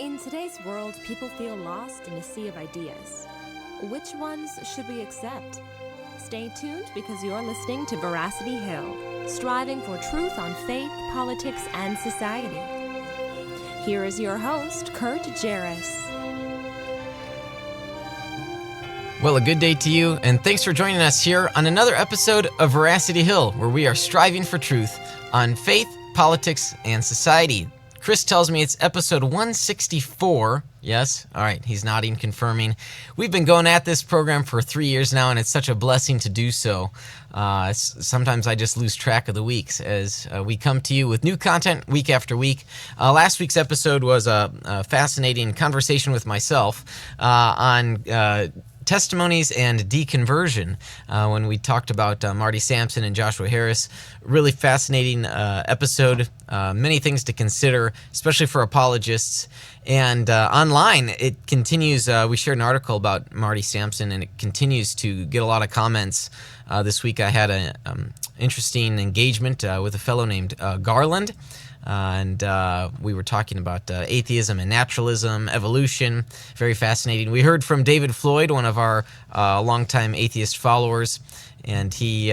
In today's world, people feel lost in a sea of ideas. Which ones should we accept? Stay tuned because you're listening to Veracity Hill, striving for truth on faith, politics, and society. Here is your host, Kurt Jaros. Well, a good day to you, and thanks for joining us here on another episode of Veracity Hill, where we are striving for truth on faith, politics, and society. Chris tells me it's episode 164. Yes? All right, he's nodding, confirming. We've been going at this program for 3 years now, and it's such a blessing to do so. Sometimes I just lose track of the weeks as we come to you with new content week after week. Last week's episode was a fascinating conversation with myself on testimonies and deconversion when we talked about Marty Sampson and Joshua Harris. Really fascinating episode. Many things to consider, especially for apologists. And online, it continues. We shared an article about Marty Sampson, and it continues to get a lot of comments. This week I had an interesting engagement with a fellow named Garland. And we were talking about atheism and naturalism, evolution. Very fascinating. We heard from David Floyd, one of our longtime atheist followers, and he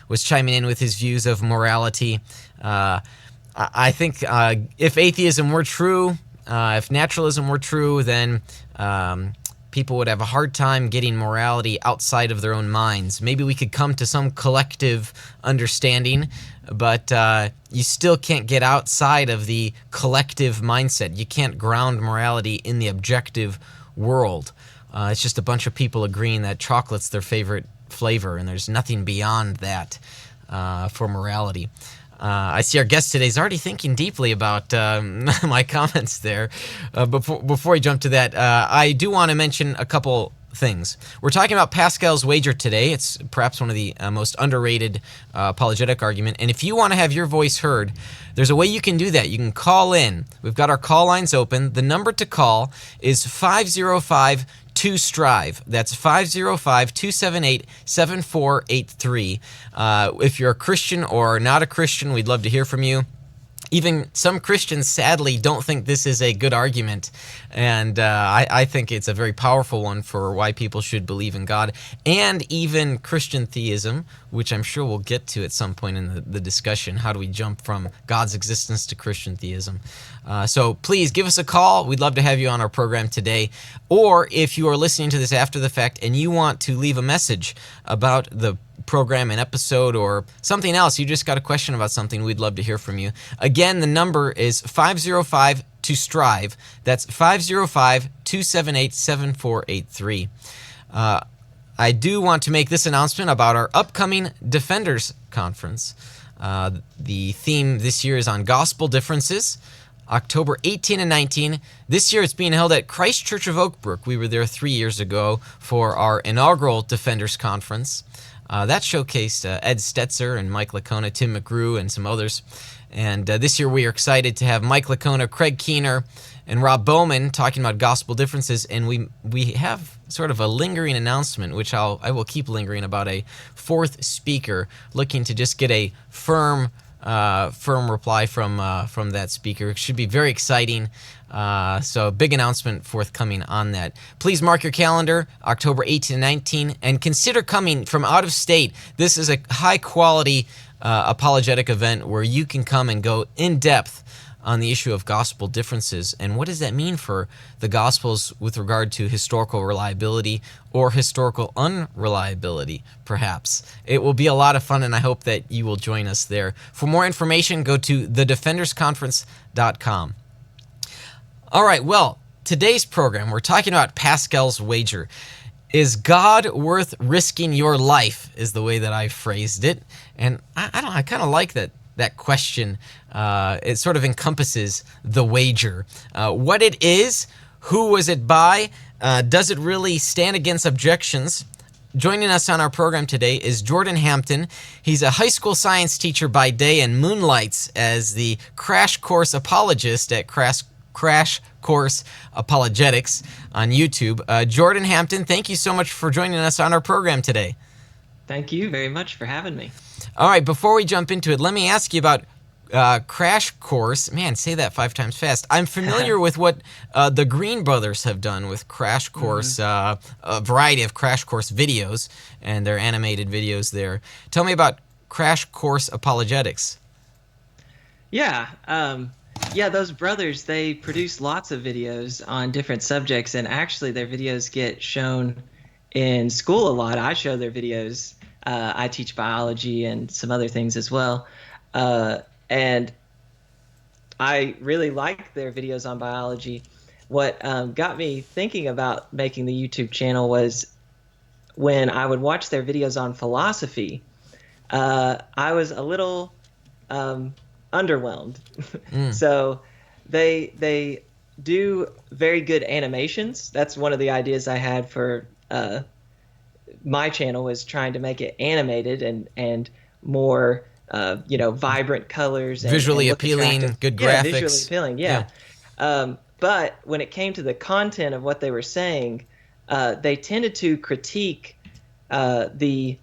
was chiming in with his views of morality. I think if atheism were true, if naturalism were true, then people would have a hard time getting morality outside of their own minds. Maybe we could come to some collective understanding, but you still can't get outside of the collective mindset. You can't ground morality in the objective world. It's just a bunch of people agreeing that chocolate's their favorite flavor, and there's nothing beyond that for morality. I see our guest today is already thinking deeply about my comments there. Before we jump to that, I do want to mention a couple things. We're talking about Pascal's wager today. It's perhaps one of the most underrated apologetic argument. And if you want to have your voice heard, there's a way you can do that. You can call in. We've got our call lines open. The number to call is 505-2STRIVE. That's 505-278-7483. If you're a Christian or not a Christian, we'd love to hear from you. Even some Christians, sadly, don't think this is a good argument, and I think it's a very powerful one for why people should believe in God, and even Christian theism, which I'm sure we'll get to at some point in the discussion. How do we jump from God's existence to Christian theism? So please give us a call. We'd love to have you on our program today. Or if you are listening to this after the fact and you want to leave a message about the program, an episode, or something else, you just got a question about something, we'd love to hear from you. Again, the number is 505-2STRIVE. That's 505-278-7483. I do want to make this announcement about our upcoming Defenders Conference. The theme this year is on gospel differences, October 18 and 19. This year it's being held at Christ Church of Oak Brook. We were there 3 years ago for our inaugural Defenders Conference. That showcased Ed Stetzer and Mike Lacona, Tim McGrew, and some others. And this year we are excited to have Mike Lacona, Craig Keener, and Rob Bowman talking about gospel differences. And we have sort of a lingering announcement, which I will keep lingering, about a fourth speaker, looking to just get a firm reply from that speaker. It should be very exciting. So a big announcement forthcoming on that. Please mark your calendar, October 18 and 19, and consider coming from out of state. This is a high-quality apologetic event where you can come and go in depth on the issue of gospel differences. And what does that mean for the Gospels with regard to historical reliability or historical unreliability, perhaps? It will be a lot of fun, and I hope that you will join us there. For more information, go to thedefendersconference.com. All right, well, today's program, we're talking about Pascal's wager. Is God worth risking your life, is the way that I phrased it. And I kind of like that question. It sort of encompasses the wager. What it is, who was it by, does it really stand against objections? Joining us on our program today is Jordan Hampton. He's a high school science teacher by day and moonlights as the crash course apologist at Crash Course Apologetics on YouTube. Jordan Hampton, thank you so much for joining us on our program today. Thank you very much for having me. All right, before we jump into it, let me ask you about Crash Course. Man, say that 5 times fast. I'm familiar with what the Green Brothers have done with Crash Course, a variety of Crash Course videos, and their animated videos there. Tell me about Crash Course Apologetics. Yeah, those brothers, they produce lots of videos on different subjects, and actually their videos get shown in school a lot. I show their videos. I teach biology and some other things as well. And I really like their videos on biology. What got me thinking about making the YouTube channel was when I would watch their videos on philosophy, I was a little underwhelmed. So they do very good animations. That's one of the ideas I had for my channel, was trying to make it animated and more vibrant colors, and visually look appealing, attractive. good Yeah, graphics. visually appealing, yeah. But when it came to the content of what they were saying, they tended to critique the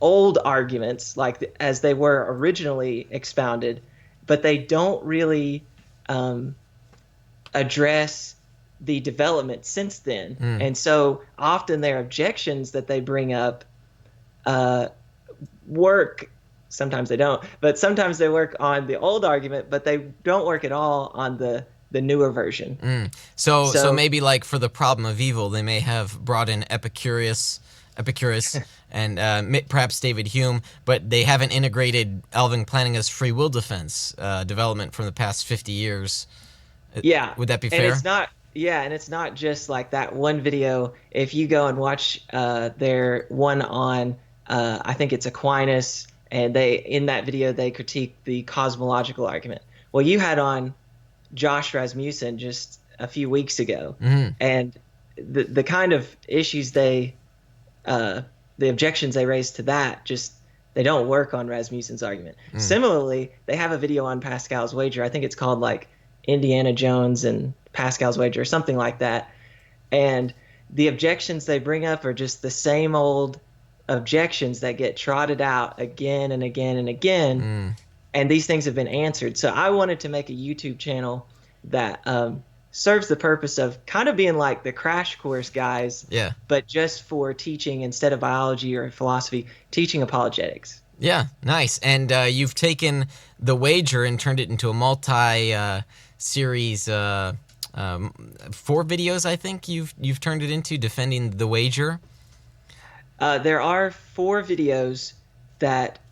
old arguments as they were originally expounded, but they don't really address the development since then. And so often their objections that they bring up work. Sometimes they don't, but sometimes they work on the old argument, but they don't work at all on the newer version. So maybe like for the problem of evil, they may have brought in Epicurus and perhaps David Hume, but they haven't integrated Alvin Plantinga's free will defense development from the past 50 years. Yeah. Would that be fair? And it's not just like that one video. If you go and watch their one on, I think it's Aquinas, and in that video they critique the cosmological argument. Well, you had on Josh Rasmussen just a few weeks ago, and the kind of issues the objections they raised to that, just they don't work on Rasmussen's argument. Similarly, they have a video on Pascal's wager. I think it's called like Indiana Jones and Pascal's wager or something like that. And the objections they bring up are just the same old objections that get trotted out again and again and again. And these things have been answered. So I wanted to make a YouTube channel that serves the purpose of kind of being like the Crash Course guys, but just for teaching, instead of biology or philosophy, teaching apologetics. Yeah, nice. And you've taken the wager and turned it into a multi-series, 4 videos, I think you've turned it into, defending the wager. There are 4 videos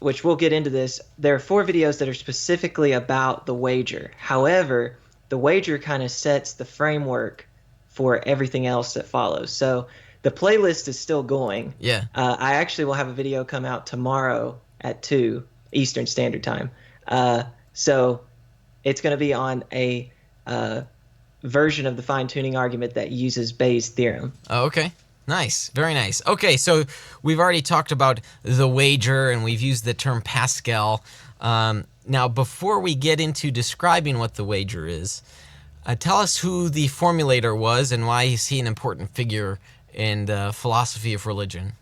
which we'll get into this. There are 4 videos that are specifically about the wager. However, the wager kind of sets the framework for everything else that follows. So the playlist is still going. Yeah. I actually will have a video come out tomorrow at 2 Eastern Standard Time. So it's going to be on a version of the fine-tuning argument that uses Bayes' theorem. Oh, okay. Nice. Very nice. Okay, so we've already talked about the wager, and we've used the term Pascal. Now, before we get into describing what the wager is, tell us who the formulator was and why is he an important figure in the philosophy of religion.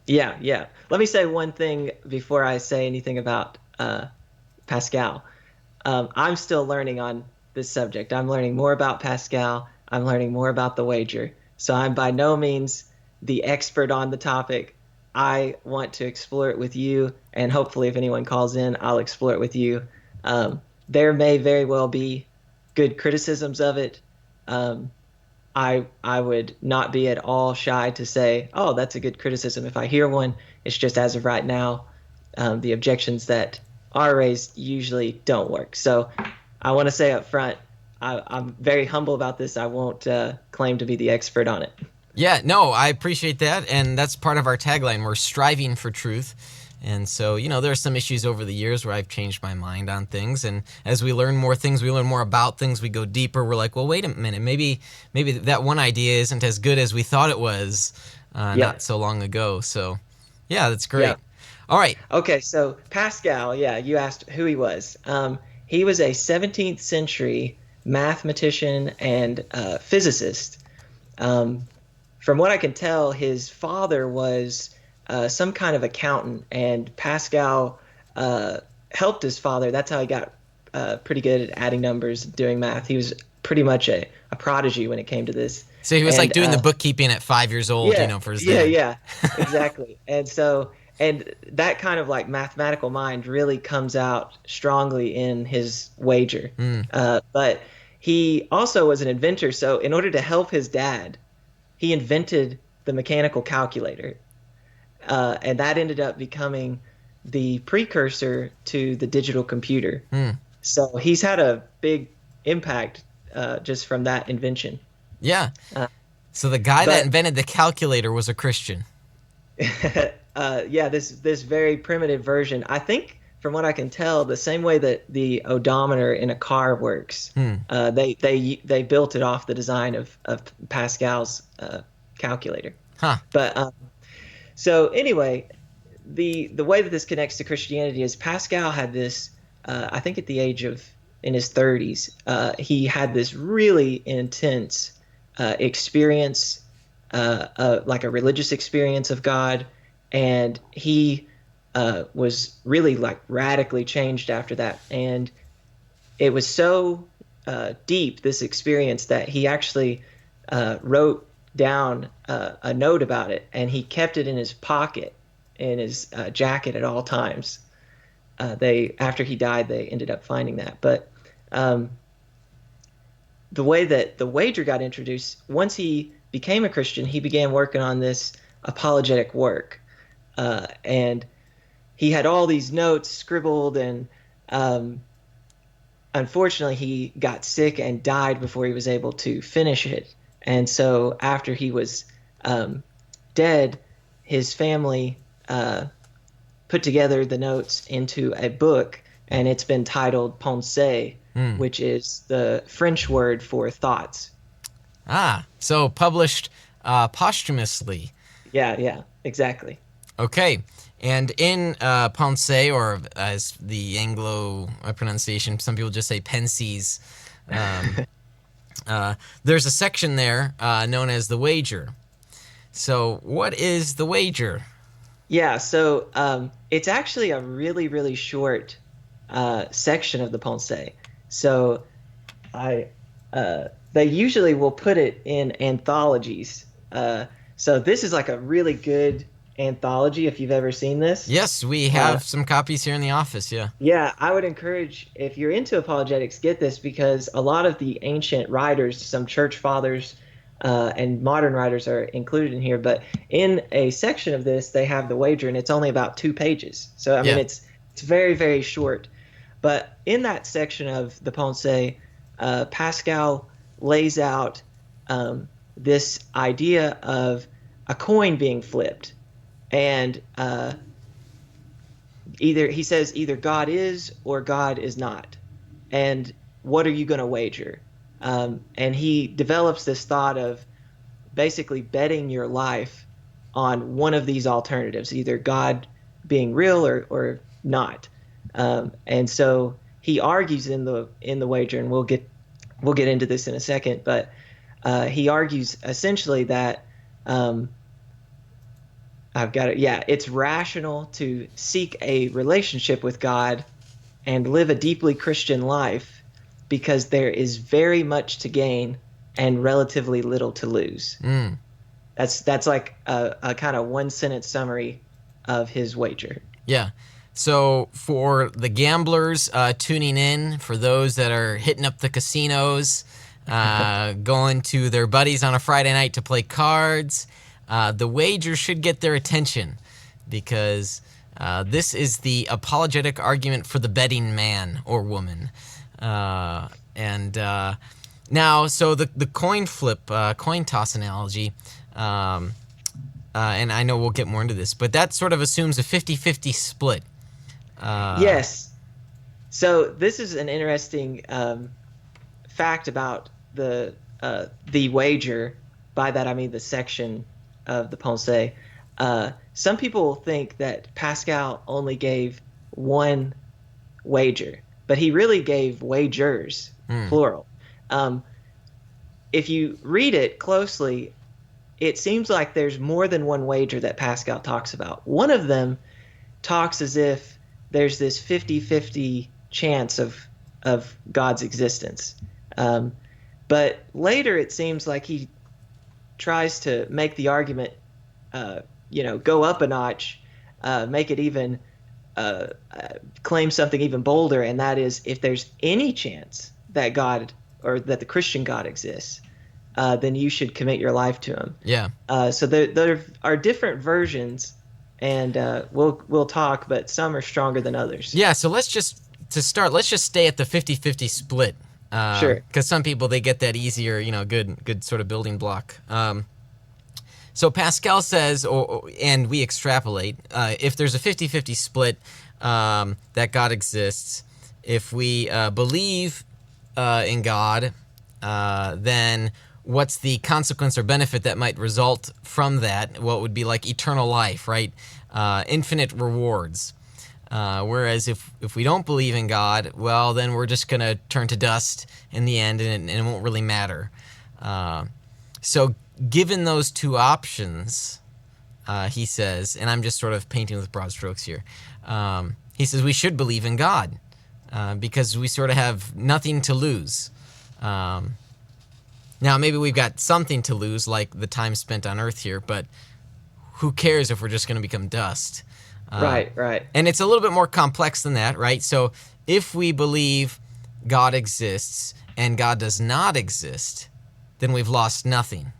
Yeah. Let me say one thing before I say anything about Pascal. I'm still learning on this subject. I'm learning more about Pascal. I'm learning more about the wager. So I'm by no means the expert on the topic. I want to explore it with you, and hopefully if anyone calls in, I'll explore it with you. There may very well be good criticisms of it. I would not be at all shy to say, oh, that's a good criticism if I hear one. It's just as of right now, the objections that are raised usually don't work. So I want to say up front, I'm very humble about this. I won't claim to be the expert on it. Yeah, no, I appreciate that, and that's part of our tagline. We're striving for truth. And so, there are some issues over the years where I've changed my mind on things, and as we learn more things, we learn more about things, we go deeper, we're like, well, wait a minute, maybe that one idea isn't as good as we thought it was not so long ago. So, yeah, that's great. Yeah. All right. Okay, so Pascal, you asked who he was. He was a 17th century mathematician and physicist. From what I can tell, his father was some kind of accountant, and Pascal helped his father. That's how he got pretty good at adding numbers, doing math. He was pretty much a prodigy when it came to this. So he was And, like doing the bookkeeping at 5 years old, yeah, for his yeah, dad. yeah, exactly. And that kind of like mathematical mind really comes out strongly in his wager. But he also was an inventor. So in order to help his dad, he invented the mechanical calculator. And that ended up becoming the precursor to the digital computer. So he's had a big impact just from that invention. Yeah. So the guy that but- invented the calculator was a Christian. Yeah, this very primitive version. I think, from what I can tell, the same way that the odometer in a car works, they built it off the design of Pascal's calculator. Huh. But so anyway, the way that this connects to Christianity is Pascal had this. I think at the age of in his 30s, he had this really intense experience, like a religious experience of God. And he was really like radically changed after that. And it was so deep, this experience, that he actually wrote down a note about it, and he kept it in his pocket, in his jacket at all times. After he died, they ended up finding that. But the way that the wager got introduced, once he became a Christian, he began working on this apologetic work. And he had all these notes scribbled, and unfortunately he got sick and died before he was able to finish it. And so after he was dead, his family put together the notes into a book, and it's been titled Pensées, which is the French word for thoughts. So published posthumously. Yeah, exactly. Okay, and in Pensée, or as the Anglo pronunciation, some people just say Pensées, there's a section there known as the wager. So what is the wager? Yeah, so it's actually a really, really short section of the Pensée. So they usually will put it in anthologies. So this is like a really good anthology, if you've ever seen this. Yes, we have some copies here in the office, yeah. Yeah, I would encourage, if you're into apologetics, get this, because a lot of the ancient writers, some church fathers and modern writers are included in here, but in a section of this, they have the wager, and it's only about 2 pages. So, I mean, it's very, very short. But in that section of the Pensée, Pascal lays out this idea of a coin being flipped. And he says either God is or God is not. And what are you going to wager? And he develops this thought of basically betting your life on one of these alternatives, either God being real or not. And so he argues in the wager, and we'll get into this in a second, but he argues essentially that it's rational to seek a relationship with God and live a deeply Christian life because there is very much to gain and relatively little to lose. That's like a kind of 1-sentence summary of his wager. Yeah. So for the gamblers tuning in, for those that are hitting up the casinos, going to their buddies on a Friday night to play cards, the wager should get their attention, because this is the apologetic argument for the betting man or woman. Now, so the coin flip, coin toss analogy, and I know we'll get more into this, but that sort of assumes a 50-50 split. Yes. So this is an interesting fact about the wager. By that I mean the section of the Pensée. Some people think that Pascal only gave one wager, but he really gave wagers, plural. If you read it closely, it seems like there's more than one wager that Pascal talks about. One of them talks as if there's this 50-50 chance of of God's existence. But later it seems like he tries to make the argument, go up a notch, make it even claim something even bolder, and that is, if there's any chance that God or that the Christian God exists, then you should commit your life to him. Yeah. So there are different versions, and we'll talk, but some are stronger than others. Yeah, so let's just stay at the 50-50 split. Sure. Because some people, they get that easier, good sort of building block. So Pascal says, and we extrapolate, if there's a 50-50 split, that God exists, if we believe in God, then what's the consequence or benefit that might result from that? What would be like eternal life, right? Infinite rewards. Whereas if we don't believe in God, well, then we're just going to turn to dust in the end, and it won't really matter. So given those two options, he says, and I'm just sort of painting with broad strokes here, he says we should believe in God because we sort of have nothing to lose. Now, maybe we've got something to lose, like the time spent on Earth here, but who cares if we're just going to become dust? Right. And it's a little bit more complex than that, right? So if we believe God exists and God does not exist, then we've lost nothing.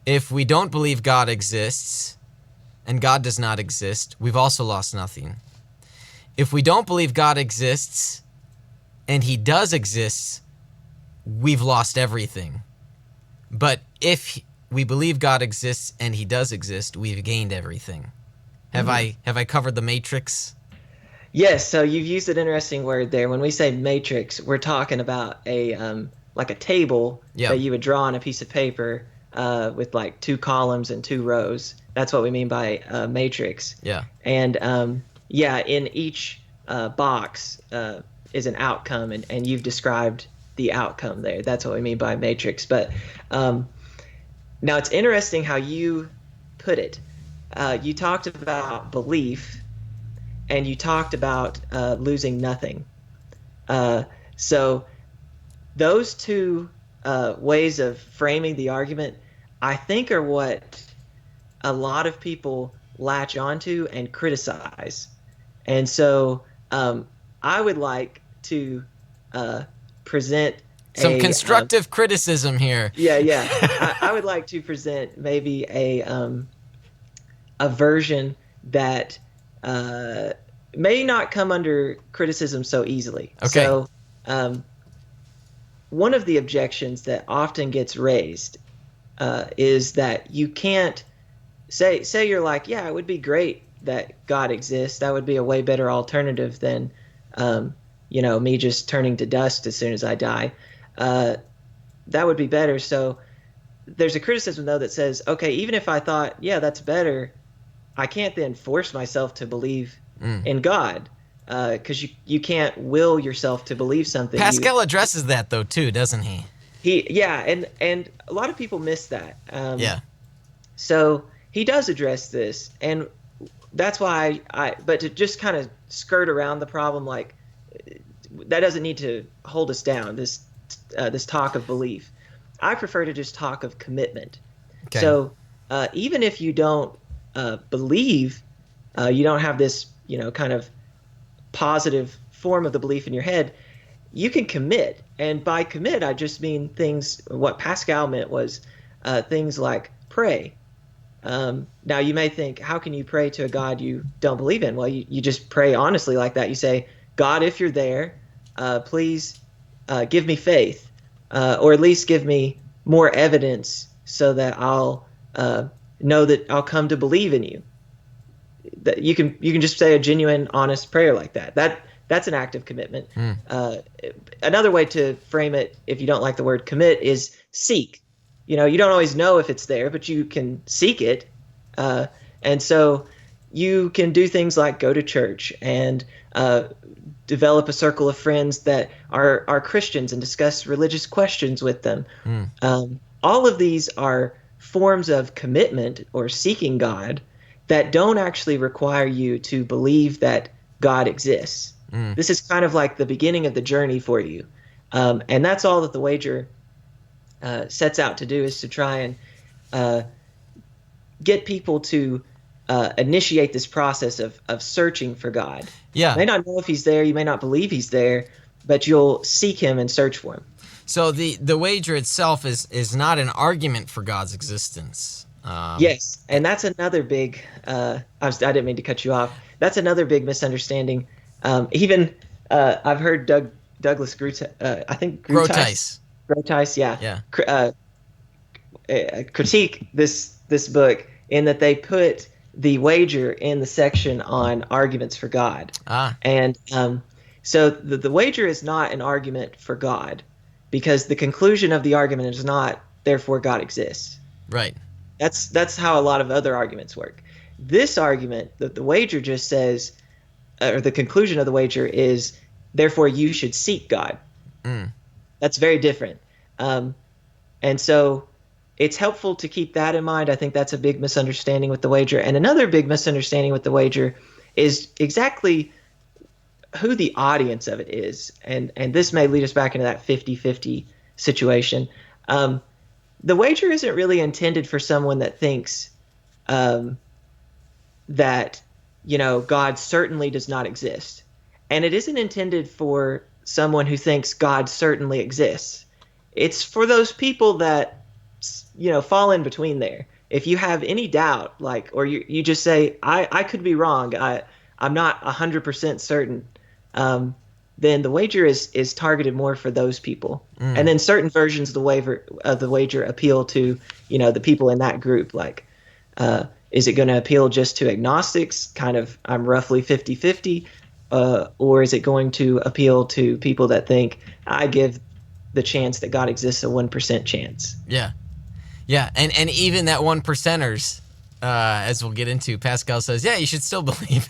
If we don't believe God exists and God does not exist, we've also lost nothing. If we don't believe God exists and he does exist, we've lost everything. But if we believe God exists and he does exist, we've gained everything. Have I covered the matrix? Yes, so you've used an interesting word there. When we say matrix, we're talking about a table that you would draw on a piece of paper with like 2 columns and 2 rows. That's what we mean by matrix. Yeah. And in each box is an outcome, and you've described the outcome there. That's what we mean by matrix. But now it's interesting how you put it. You talked about belief, and you talked about losing nothing. So those two ways of framing the argument, I think, are what a lot of people latch onto and criticize. And so I would like to present some constructive criticism here. Yeah. I would like to present maybe a version that may not come under criticism so easily. Okay. So one of the objections that often gets raised is that you can't say you're like, yeah, it would be great that God exists. That would be a way better alternative than me just turning to dust as soon as I die. That would be better. So there's a criticism, though, that says, okay, even if I thought, yeah, that's better, I can't then force myself to believe in God, because you can't will yourself to believe something. Pascal addresses that, though, too, doesn't he? And a lot of people miss that. Yeah. So he does address this, and that's why but to just kind of skirt around the problem, like, that doesn't need to hold us down, this talk of belief. I prefer to just talk of commitment. Okay. So even if you don't believe, you don't have this, kind of positive form of the belief in your head, you can commit. And by commit, I just mean things, what Pascal meant was things like pray. Now you may think, how can you pray to a God you don't believe in? Well, you just pray honestly like that. You say, God, if you're there, please give me faith, or at least give me more evidence so that I'll know that I'll come to believe in you. That you can just say a genuine, honest prayer like that. That's an act of commitment. Another way to frame it, if you don't like the word commit, is seek. You don't always know if it's there, but you can seek it. And so you can do things like go to church and develop a circle of friends that are Christians and discuss religious questions with them. All of these are forms of commitment or seeking God that don't actually require you to believe that God exists. This is kind of like the beginning of the journey for you. And that's all that the wager sets out to do, is to try and get people to initiate this process of searching for God. Yeah. You may not know if he's there, you may not believe he's there, but you'll seek him and search for him. So the wager itself is not an argument for God's existence. Yes, and that's another big. I didn't mean to cut you off. That's another big misunderstanding. I've heard Douglas Groothuis, critique this book in that they put the wager in the section on arguments for God. And so the wager is not an argument for God, because the conclusion of the argument is not, therefore God exists. Right. That's how a lot of other arguments work. This argument, the wager just says, or the conclusion of the wager is, therefore you should seek God. That's very different. And so it's helpful to keep that in mind. I think that's a big misunderstanding with the wager. And another big misunderstanding with the wager is exactly who the audience of it is. And this may lead us back into that 50-50 situation. The wager isn't really intended for someone that thinks that, God certainly does not exist. And it isn't intended for someone who thinks God certainly exists. It's for those people that, fall in between there. If you have any doubt, or you just say, I could be wrong, I'm not 100% certain, then the wager is targeted more for those people. And then certain versions of the wager appeal to, the people in that group. Is it going to appeal just to agnostics, kind of I'm roughly 50-50, or is it going to appeal to people that think I give the chance that God exists a 1% chance? Yeah. Yeah, and even that 1%ers, as we'll get into, Pascal says, yeah, you should still believe.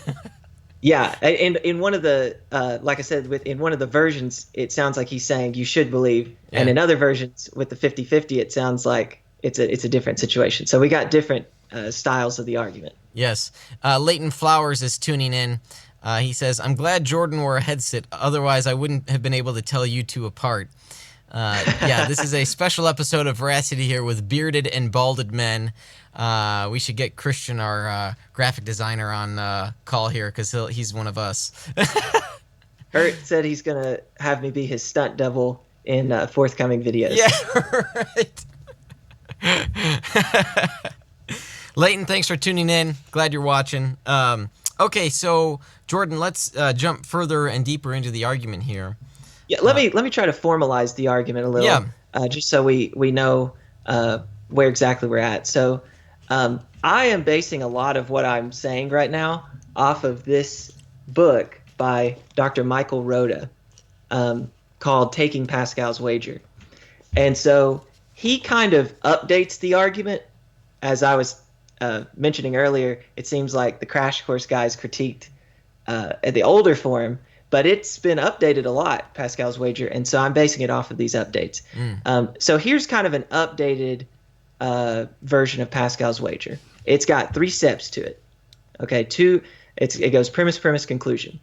Yeah, and in one of the, like I said, in one of the versions, it sounds like he's saying you should believe, and in other versions with the 50-50, it sounds like it's a different situation. So we got different styles of the argument. Yes. Leighton Flowers is tuning in. He says, I'm glad Jordan wore a headset, otherwise I wouldn't have been able to tell you two apart. This is a special episode of Veracity here with bearded and balded men. We should get Christian, our graphic designer, on call here, because he's one of us. Hurt said he's going to have me be his stunt double in forthcoming videos. Yeah, right. Leighton, thanks for tuning in. Glad you're watching. Okay, so Jordan, let's jump further and deeper into the argument here. Yeah, let me try to formalize the argument a little, just so we know where exactly we're at. So I am basing a lot of what I'm saying right now off of this book by Dr. Michael Rhoda called Taking Pascal's Wager. And so he kind of updates the argument. As I was mentioning earlier, it seems like the Crash Course guys critiqued the older form, but it's been updated a lot, Pascal's Wager, and so I'm basing it off of these updates. So here's kind of an updated version of Pascal's Wager. It's got 3 steps to it. Okay, it goes premise, conclusion.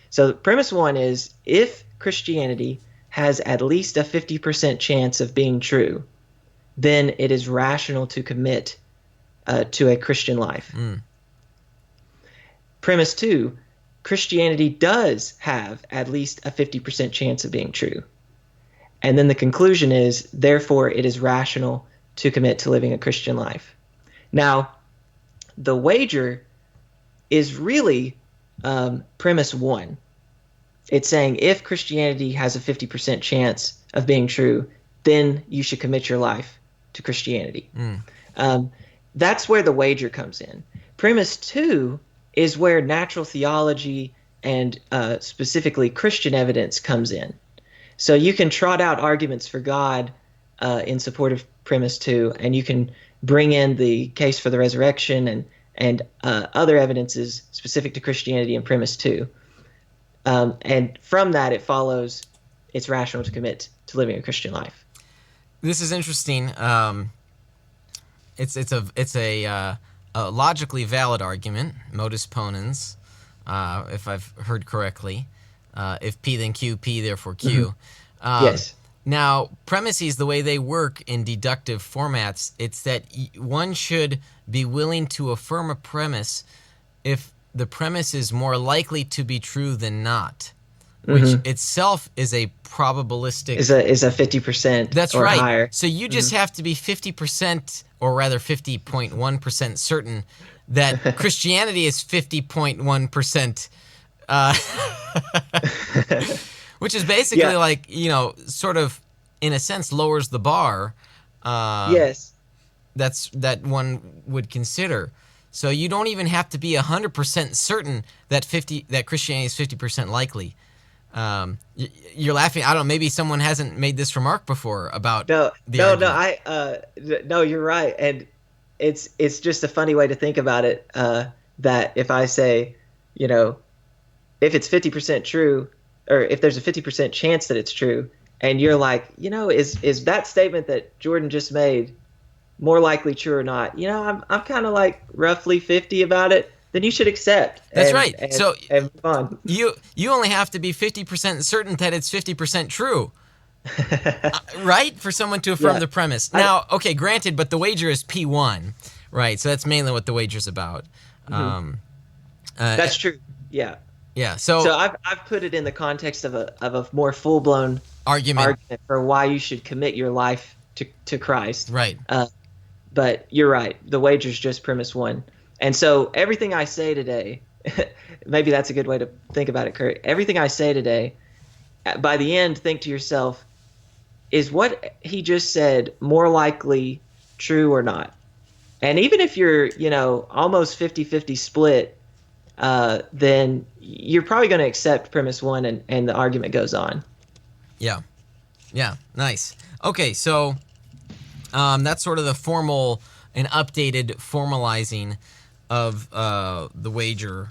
So premise 1 is, if Christianity has at least a 50% chance of being true, then it is rational to commit to a Christian life. Premise 2, Christianity does have at least a 50% chance of being true. And then the conclusion is, therefore, it is rational to commit to living a Christian life. Now, the wager is really premise 1. It's saying if Christianity has a 50% chance of being true, then you should commit your life to Christianity. That's where the wager comes in. Premise 2 is where natural theology and specifically Christian evidence comes in. So you can trot out arguments for God in support of premise 2, and you can bring in the case for the resurrection and other evidences specific to Christianity in premise 2. And from that, it follows it's rational to commit to living a Christian life. This is interesting. It's a logically valid argument, modus ponens, if I've heard correctly. If P then Q, P therefore Q. Yes. Now, premises, the way they work in deductive formats, it's that one should be willing to affirm a premise if the premise is more likely to be true than not, which itself is a probabilistic. Is a 50% That's or right. higher. So you just have to be 50%, or rather 50.1% certain that Christianity is 50.1%. Which is basically like, sort of, in a sense, lowers the bar. Yes. That one would consider. So you don't even have to be 100% certain that Christianity is 50% likely. You're laughing. I don't know. Maybe someone hasn't made this remark before about the argument. No, you're right, and it's just a funny way to think about it. That if I say, if it's 50% true, or if there's a 50% chance that it's true, and you're like, is that statement that Jordan just made more likely true or not? I'm kind of like roughly 50 about it. Then you should accept. That's right. And so move on. You only have to be 50% certain that it's 50% true, right? For someone to affirm the premise. Now, okay, granted, but the wager is P1, right? So that's mainly what the wager's about. That's true. Yeah. Yeah. So I've put it in the context of a more full blown argument for why you should commit your life to Christ. Right. But you're right. The wager's just premise one. And so everything I say today, maybe that's a good way to think about it, Kurt. Everything I say today, by the end, think to yourself, is what he just said more likely true or not? And even if you're, almost 50-50 split, then you're probably going to accept premise one, and the argument goes on. Yeah. Yeah. Nice. Okay. So that's sort of the formal and updated formalizing of the wager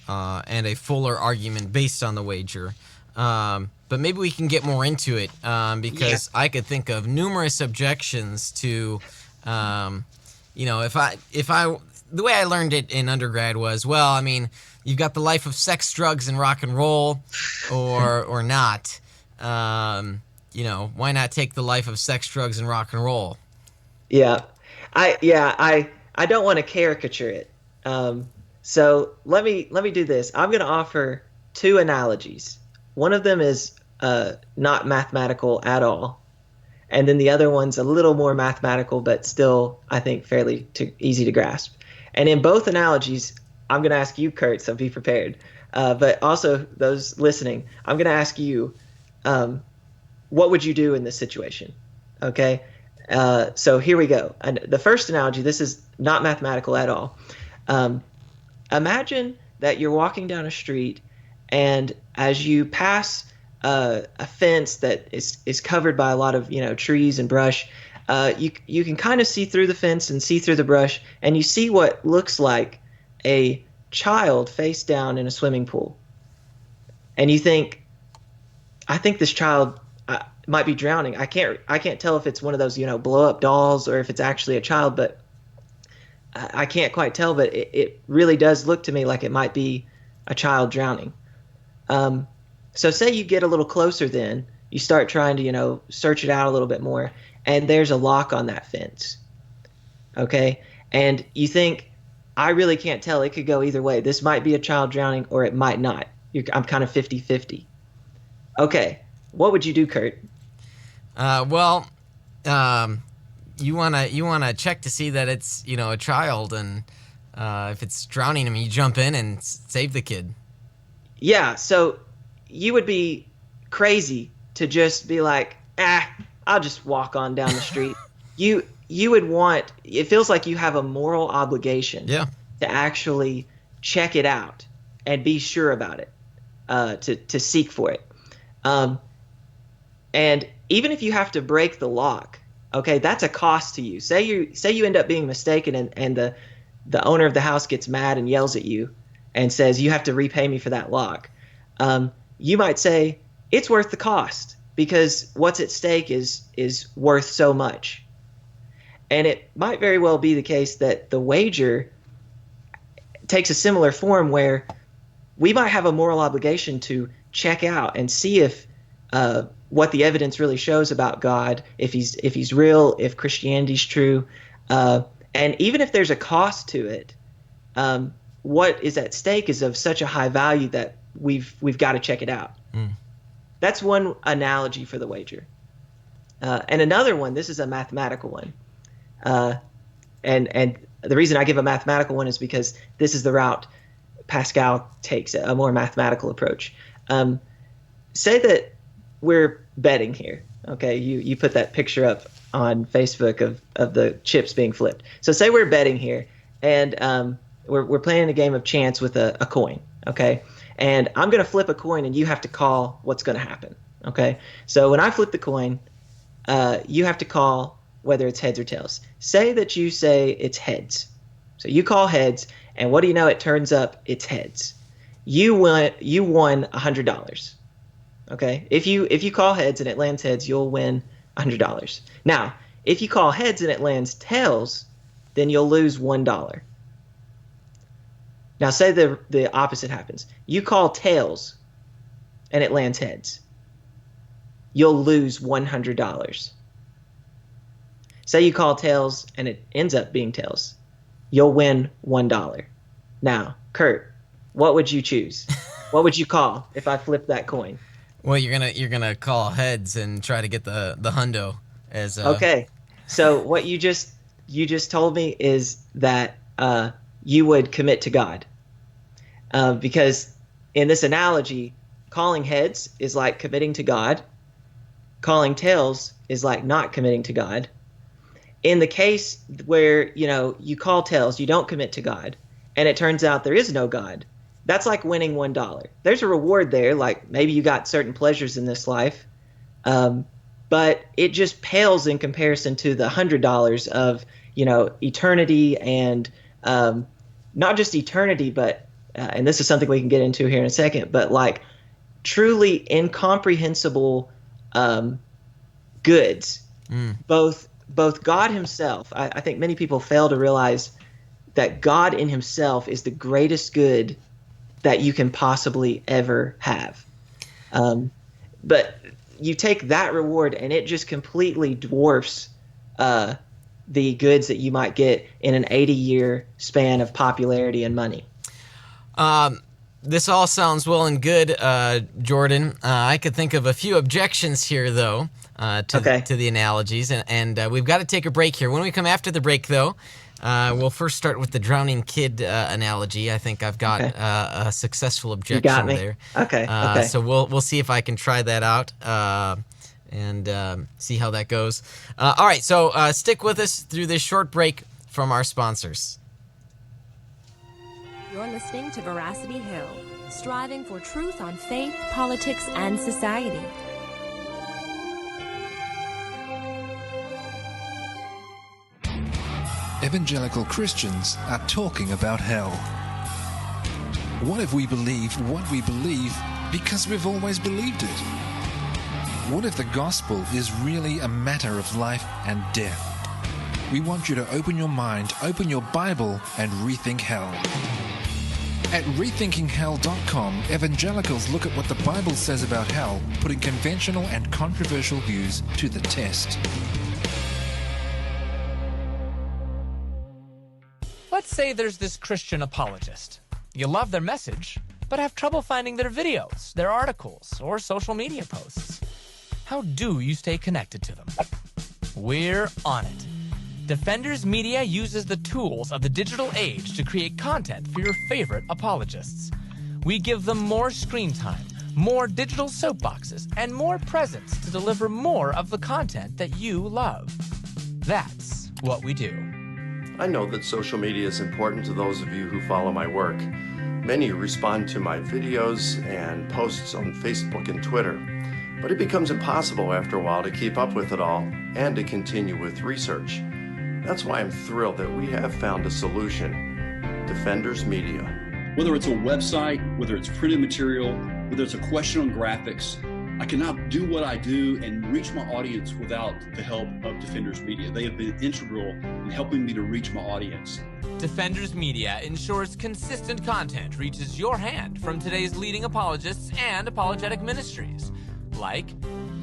and a fuller argument based on the wager. But maybe we can get more into it because I could think of numerous objections to, if I the way I learned it in undergrad was, you've got the life of sex, drugs, and rock and roll, or not. Why not take the life of sex, drugs, and rock and roll? Yeah, I don't want to caricature it. So let me do this. I'm going to offer two analogies. One of them is not mathematical at all, and then the other one's a little more mathematical, but still, I think, fairly easy to grasp. And in both analogies, I'm going to ask you, Kurt, so be prepared. But also those listening, I'm going to ask you, what would you do in this situation? Okay? So here we go. And the first analogy, this is not mathematical at all. Imagine that you're walking down a street, and as you pass a fence that is covered by a lot of trees and brush, you can kind of see through the fence and see through the brush, and you see what looks like a child face down in a swimming pool. And you think, I think this child might be drowning. I can't tell if it's one of those blow up dolls or if it's actually a child, but I can't quite tell. But it really does look to me like it might be a child drowning. So say you get a little closer, then you start trying to search it out a little bit more, and there's a lock on that fence. Okay, and you think, I really can't tell. It could go either way. This might be a child drowning, or it might not. I'm kind of 50-50. Okay, what would you do, Kurt? You wanna check to see that it's a child, and if it's drowning, you jump in and save the kid. Yeah, so you would be crazy to just be like, I'll just walk on down the street. You would want, it feels like you have a moral obligation to actually check it out and be sure about it, to seek for it. And even if you have to break the lock, okay, that's a cost to you. Say you end up being mistaken, and the owner of the house gets mad and yells at you and says, you have to repay me for that lock. You might say, it's worth the cost because what's at stake is worth so much. And it might very well be the case that the wager takes a similar form, where we might have a moral obligation to check out and see if what the evidence really shows about God, if he's real, if Christianity's true, and even if there's a cost to it, what is at stake is of such a high value that we've got to check it out. That's one analogy for the wager. And another one, this is a mathematical one. And the reason I give a mathematical one is because this is the route Pascal takes, a more mathematical approach. Say that we're betting here. Okay, you put that picture up on Facebook of the chips being flipped. So say we're betting here, and we're playing a game of chance with a coin. Okay, and I'm going to flip a coin, and you have to call what's going to happen. Okay, so when I flip the coin, you have to call whether it's heads or tails. Say that you say it's heads. So you call heads, and what do you know? It turns up it's heads. You won $100. Okay, if you call heads and it lands heads, you'll win $100. Now, if you call heads and it lands tails, then you'll lose $1. Now, say the opposite happens. You call tails and it lands heads. You'll lose $100. Say you call tails and it ends up being tails. You'll win $1. Now, Kurt, what would you choose? What would you call if I flipped that coin? Well, you're gonna call heads and try to get the hundo as Okay. So what you just told me is that you would commit to God, because in this analogy, calling heads is like committing to God. Calling tails is like not committing to God. In the case where you call tails, you don't commit to God, and it turns out there is no God. That's like winning $1. There's a reward there, like maybe you got certain pleasures in this life, but it just pales in comparison to the $100 of eternity, and not just eternity, but and this is something we can get into here in a second, but like truly incomprehensible goods. Both God himself. I think many people fail to realize that God in himself is the greatest good that you can possibly ever have. But you take that reward and it just completely dwarfs the goods that you might get in an 80-year span of popularity and money. This all sounds well and good, Jordan. I could think of a few objections here, though, to the analogies, and we've got to take a break here. When we come after the break, though, we'll first start with the drowning kid analogy. I think I've got a successful objection there. Okay. So we'll see if I can try that out and see how that goes. All right, so stick with us through this short break from our sponsors. You're listening to Veracity Hill, striving for truth on faith, politics, and society. Evangelical Christians are talking about hell. What if we believe what we believe because we've always believed it? What if the gospel is really a matter of life and death? We want you to open your mind, open your Bible, and rethink hell. At rethinkinghell.com, evangelicals look at what the Bible says about hell, putting conventional and controversial views to the test. Let's say there's this Christian apologist. You love their message, but have trouble finding their videos, their articles, or social media posts. How do you stay connected to them? We're on it. Defenders Media uses the tools of the digital age to create content for your favorite apologists. We give them more screen time, more digital soapboxes, and more presence to deliver more of the content that you love. That's what we do. I know that social media is important to those of you who follow my work. Many respond to my videos and posts on Facebook and Twitter, but it becomes impossible after a while to keep up with it all and to continue with research. That's why I'm thrilled that we have found a solution, Defenders Media. Whether it's a website, whether it's printed material, whether it's a question on graphics, I cannot do what I do and reach my audience without the help of Defenders Media. They have been integral in helping me to reach my audience. Defenders Media ensures consistent content reaches your hand from today's leading apologists and apologetic ministries, like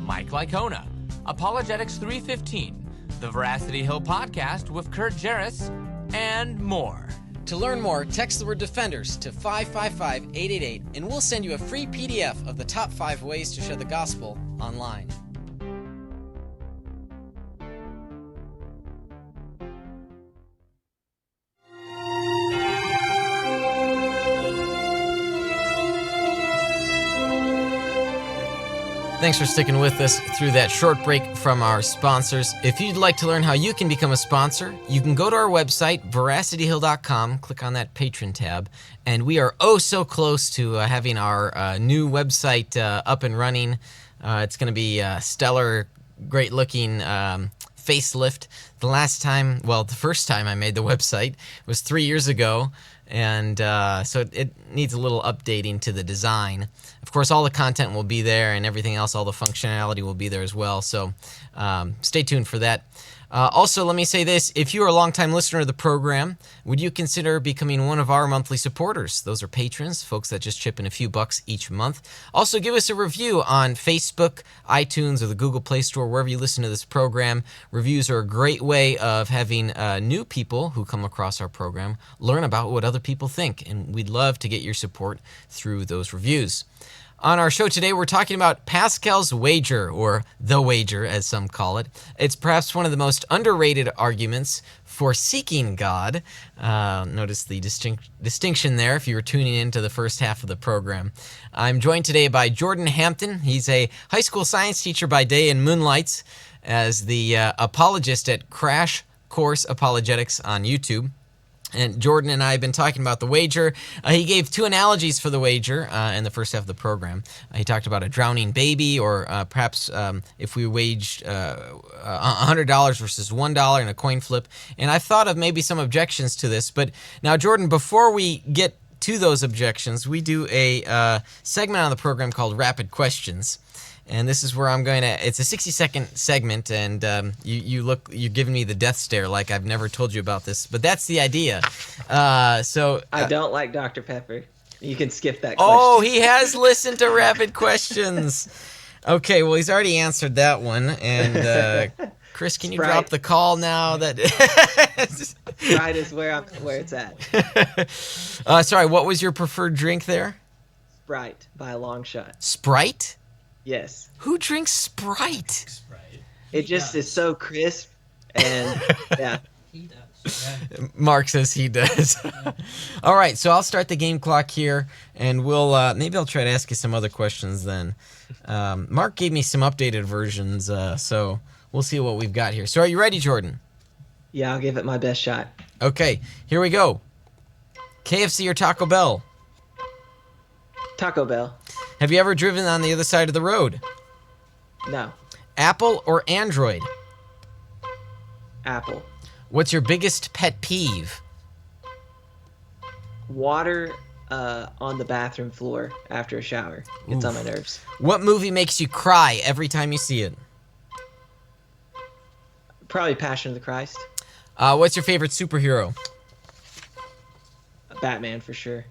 Mike Lycona, Apologetics 315, the Veracity Hill podcast with Kurt Jaros, and more. To learn more, text the word Defenders to 555-888, and we'll send you a free PDF of the top 5 ways to share the gospel online. Thanks for sticking with us through that short break from our sponsors. If you'd like to learn how you can become a sponsor, you can go to our website, veracityhill.com, click on that Patron tab, and we are so close to having our new website up and running. It's going to be a stellar, great-looking facelift. The first time I made the website was 3 years ago, and so it needs a little updating to the design. Of course, all the content will be there, and everything else, all the functionality will be there as well, so stay tuned for that. Also, let me say this. If you are a longtime listener of the program, would you consider becoming one of our monthly supporters? Those are patrons, folks that just chip in a few bucks each month. Also, give us a review on Facebook, iTunes, or the Google Play Store, wherever you listen to this program. Reviews are a great way of having new people who come across our program learn about what other people think, and we'd love to get your support through those reviews. On our show today, we're talking about Pascal's wager, or the wager, as some call it. It's perhaps one of the most underrated arguments for seeking God. Notice the distinction there if you were tuning into the first half of the program. I'm joined today by Jordan Hampton. He's a high school science teacher by day and moonlights as the apologist at Crash Course Apologetics on YouTube. And Jordan and I have been talking about the wager. He gave 2 analogies for the wager in the first half of the program. He talked about a drowning baby, or perhaps if we waged $100 versus $1 in a coin flip. And I thought of maybe some objections to this. But now, Jordan, before we get to those objections, we do a segment on the program called Rapid Questions. And this is where it's a 60-second segment, and you're giving me the death stare like I've never told you about this, but that's the idea. I don't like Dr. Pepper. You can skip that question. Oh, he has listened to Rapid Questions. Okay, well, he's already answered that one, and Chris, can you drop the call now? Sprite is where it's at. Sorry, what was your preferred drink there? Sprite, by a long shot. Sprite? Yes. Who drinks Sprite? It just is so crisp, and yeah. He does. Yeah. Mark says he does. All right, so I'll start the game clock here, and maybe I'll try to ask you some other questions then. Mark gave me some updated versions, so we'll see what we've got here. So are you ready, Jordan? Yeah, I'll give it my best shot. Okay, here we go. KFC or Taco Bell? Taco Bell. Have you ever driven on the other side of the road? No. Apple or Android? Apple. What's your biggest pet peeve? Water on the bathroom floor after a shower. It's on my nerves. What movie makes you cry every time you see it? Probably Passion of the Christ. What's your favorite superhero? Batman, for sure.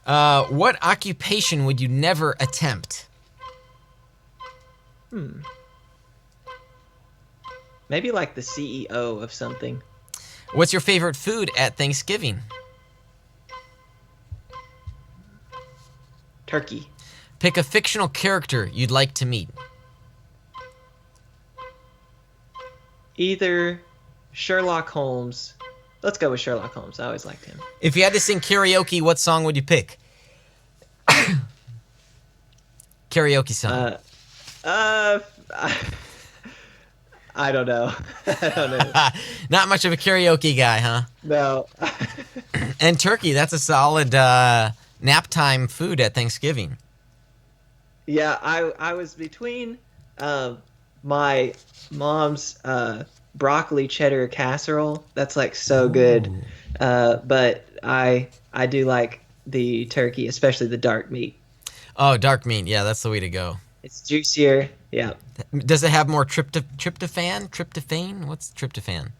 What occupation would you never attempt? Maybe like the CEO of something. What's your favorite food at Thanksgiving? Turkey. Pick a fictional character you'd like to meet. Either Sherlock Holmes. Let's go with Sherlock Holmes. I always liked him. If you had to sing karaoke, what song would you pick? Karaoke song. I don't know. I don't know. Not much of a karaoke guy, huh? No. And turkey, that's a solid nap time food at Thanksgiving. Yeah, I was between my mom's broccoli cheddar casserole. That's like so good. But I do like the turkey, especially the dark meat. Oh, dark meat. Yeah, that's the way to go. It's juicier. Yeah. Does it have more tryptophan? What's tryptophan?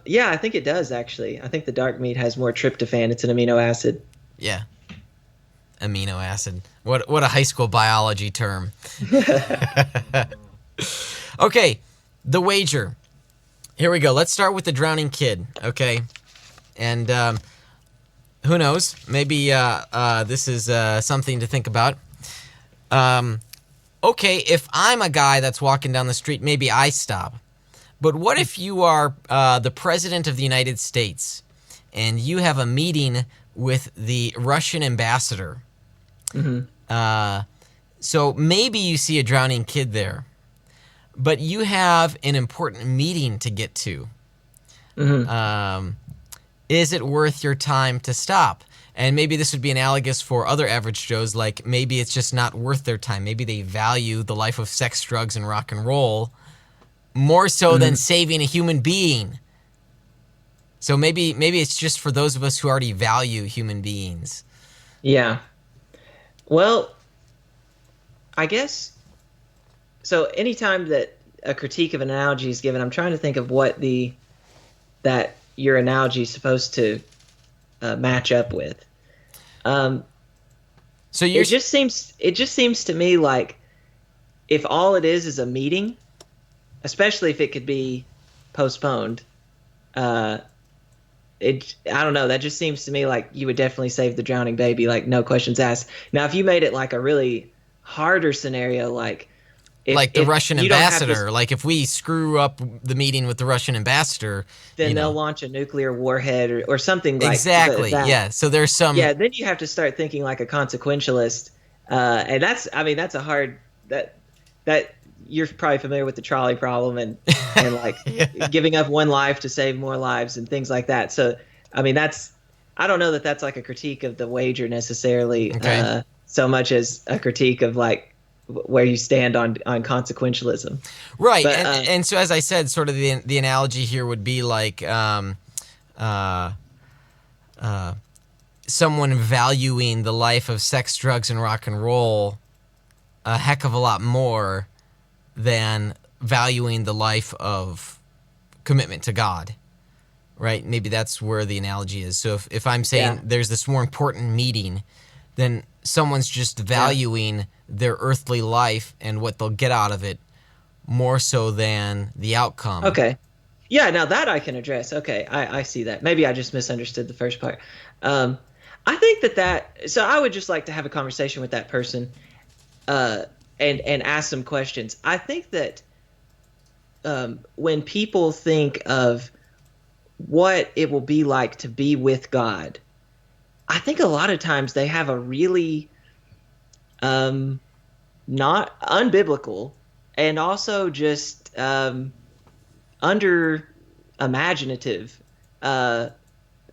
Yeah, I think it does actually. I think the dark meat has more tryptophan. It's an amino acid. Yeah, amino acid. What a high school biology term. Okay, the wager. Here we go. Let's start with the drowning kid. Okay, and who knows? Maybe this is something to think about. Okay, if I'm a guy that's walking down the street, maybe I stop. But what if you are the president of the United States and you have a meeting with the Russian ambassador? So maybe you see a drowning kid there, but you have an important meeting to get to. Is it worth your time to stop? And maybe this would be analogous for other average Joes, like maybe it's just not worth their time. Maybe they value the life of sex, drugs, and rock and roll more so than saving a human being. So maybe it's just for those of us who already value human beings. Yeah. Well, I guess, so anytime that a critique of an analogy is given, I'm trying to think of what that your analogy is supposed to match up with. So it just seems to me like if all it is a meeting, especially if it could be postponed, I don't know. That just seems to me like you would definitely save the drowning baby, like no questions asked. Now, if you made it like a really harder scenario, like the Russian ambassador, like if we screw up the meeting with the Russian ambassador, then they'll launch a nuclear warhead or something like exactly. that. Yeah. So there's some. Yeah. Then you have to start thinking like a consequentialist, and that's a hard that you're probably familiar with the trolley problem and like giving up one life to save more lives and things like that. So, I mean, I don't know that that's like a critique of the wager necessarily, so much as a critique of like where you stand on consequentialism. Right. But, and so, as I said, sort of the analogy here would be like someone valuing the life of sex, drugs, and rock and roll a heck of a lot more than valuing the life of commitment to God, right? Maybe that's where the analogy is. So if I'm saying there's this more important meeting, then someone's just valuing their earthly life and what they'll get out of it more so than the outcome. Okay. Yeah, now that I can address. Okay, I see that. Maybe I just misunderstood the first part. I think so I would just like to have a conversation with that person and ask some questions. I think that when people think of what it will be like to be with God, I think a lot of times they have a really not unbiblical and also just under imaginative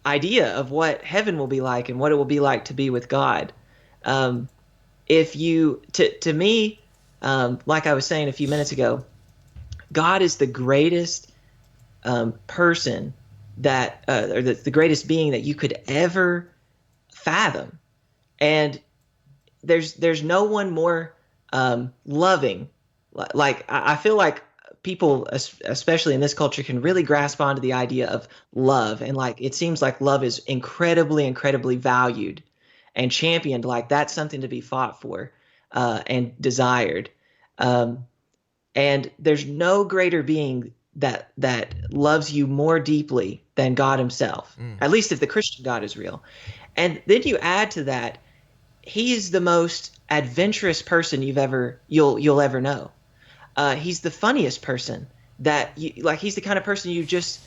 idea of what heaven will be like and what it will be like to be with God. If you, to me, like I was saying a few minutes ago, God is the greatest person that, or the greatest being that you could ever fathom, and there's no one more loving. Like I feel like people, especially in this culture, can really grasp onto the idea of love, and like it seems like love is incredibly valued and championed. Like that's something to be fought for and desired. And there's no greater being that loves you more deeply than God himself, at least if the Christian God is real. And then you add to that, he's the most adventurous person you'll ever know. He's the funniest person that he's the kind of person you just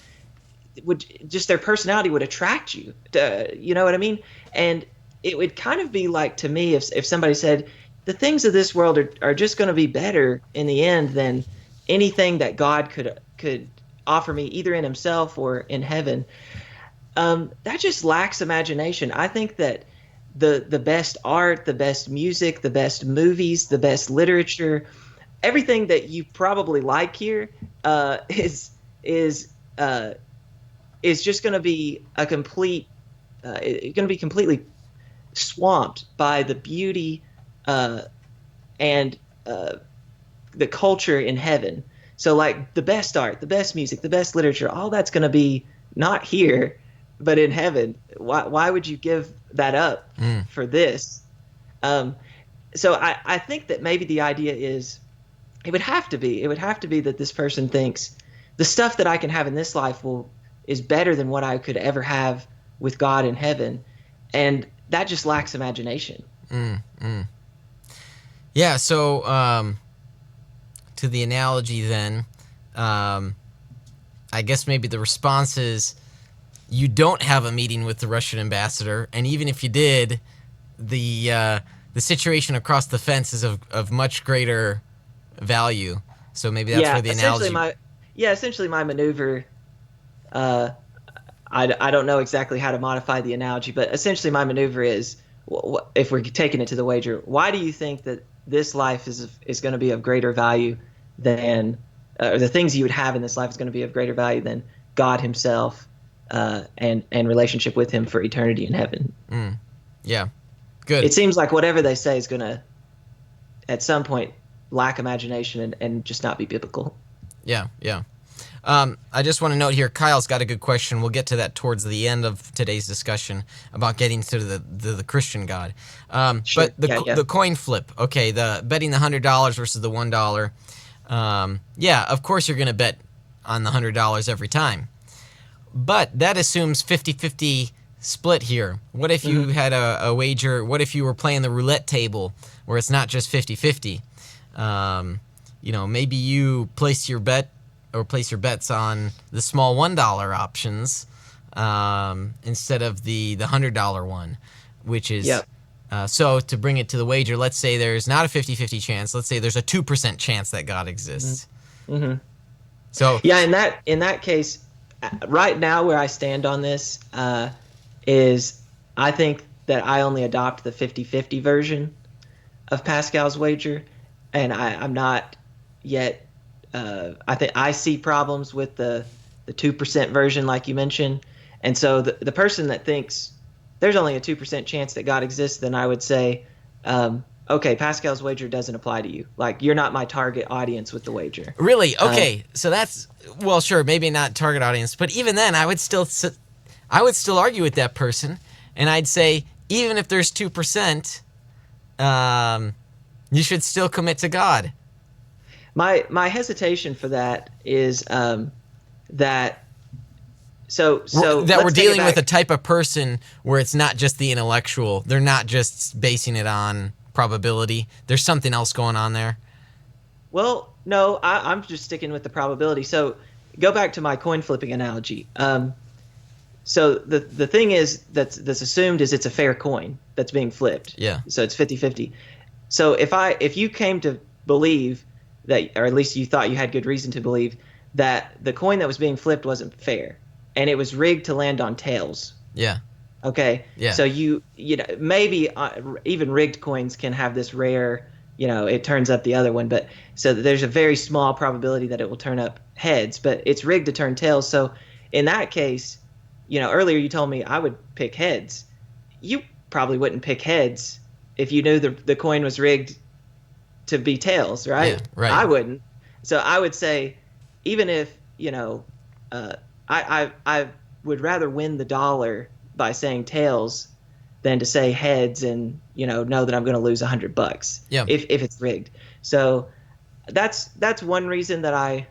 their personality would attract you to, you know what I mean? And it would kind of be like, to me, if somebody said the things of this world are just going to be better in the end than anything that God could offer me, either in himself or in heaven. That just lacks imagination. I think that the best art, the best music, the best movies, the best literature, everything that you probably like here is just going to be completely swamped by the beauty and the culture in heaven. So like the best art, the best music, the best literature, all that's going to be not here, but in heaven. Why would you give that up for this? So I think that maybe the idea is it would have to be that this person thinks the stuff that I can have in this life is better than what I could ever have with God in heaven. And that just lacks imagination. Yeah, so to the analogy then, I guess maybe the response is you don't have a meeting with the Russian ambassador, and even if you did, the situation across the fence is of much greater value. So maybe that's where the analogy... Essentially my maneuver, I don't know exactly how to modify the analogy, but essentially my maneuver is, if we're taking it to the wager, why do you think that this life is going to be of greater value than, or the things you would have in this life is going to be of greater value than God himself and relationship with him for eternity in heaven? Yeah, good. It seems like whatever they say is going to, at some point, lack imagination and just not be biblical. Yeah. I just want to note here, Kyle's got a good question. We'll get to that towards the end of today's discussion about getting to the Christian God. Sure. But the coin flip, okay, the betting the $100 versus the $1. Yeah, of course you're going to bet on the $100 every time. But that assumes 50-50 split here. What if you had a wager? What if you were playing the roulette table where it's not just 50-50? Maybe you place your bets on the small $1 options instead of the $100 one, which is so to bring it to the wager. Let's say there's not a 50-50 chance. Let's say there's a 2% chance that God exists. So yeah, in that case, right now where I stand on this is I think that I only adopt the 50-50 version of Pascal's wager, and I'm not yet. I think I see problems with the 2% version, like you mentioned, and so the person that thinks there's only a 2% chance that God exists, then I would say, okay, Pascal's wager doesn't apply to you. Like, you're not my target audience with the wager. Really? Okay, so that's, well, sure, maybe not target audience, but even then, I would still argue with that person, and I'd say even if there's 2%, you should still commit to God. My hesitation for that is that we're dealing with a type of person where it's not just the intellectual. They're not just basing it on probability. There's something else going on there. Well, no, I'm just sticking with the probability. So go back to my coin flipping analogy. So the thing is that's assumed is it's a fair coin that's being flipped. Yeah. So it's 50-50. So if you came to believe that, or at least you thought you had good reason to believe that the coin that was being flipped wasn't fair and it was rigged to land on tails. Yeah. Okay. Yeah. So you know maybe even rigged coins can have this rare, it turns up the other one, but so there's a very small probability that it will turn up heads, but it's rigged to turn tails. So in that case, earlier you told me I would pick heads. You probably wouldn't pick heads if you knew the coin was rigged to be tails, right? Yeah, right. I wouldn't. So I would say, even if I would rather win the dollar by saying tails than to say heads and know that I'm going to lose $100. Yeah. If it's rigged. So that's one reason that I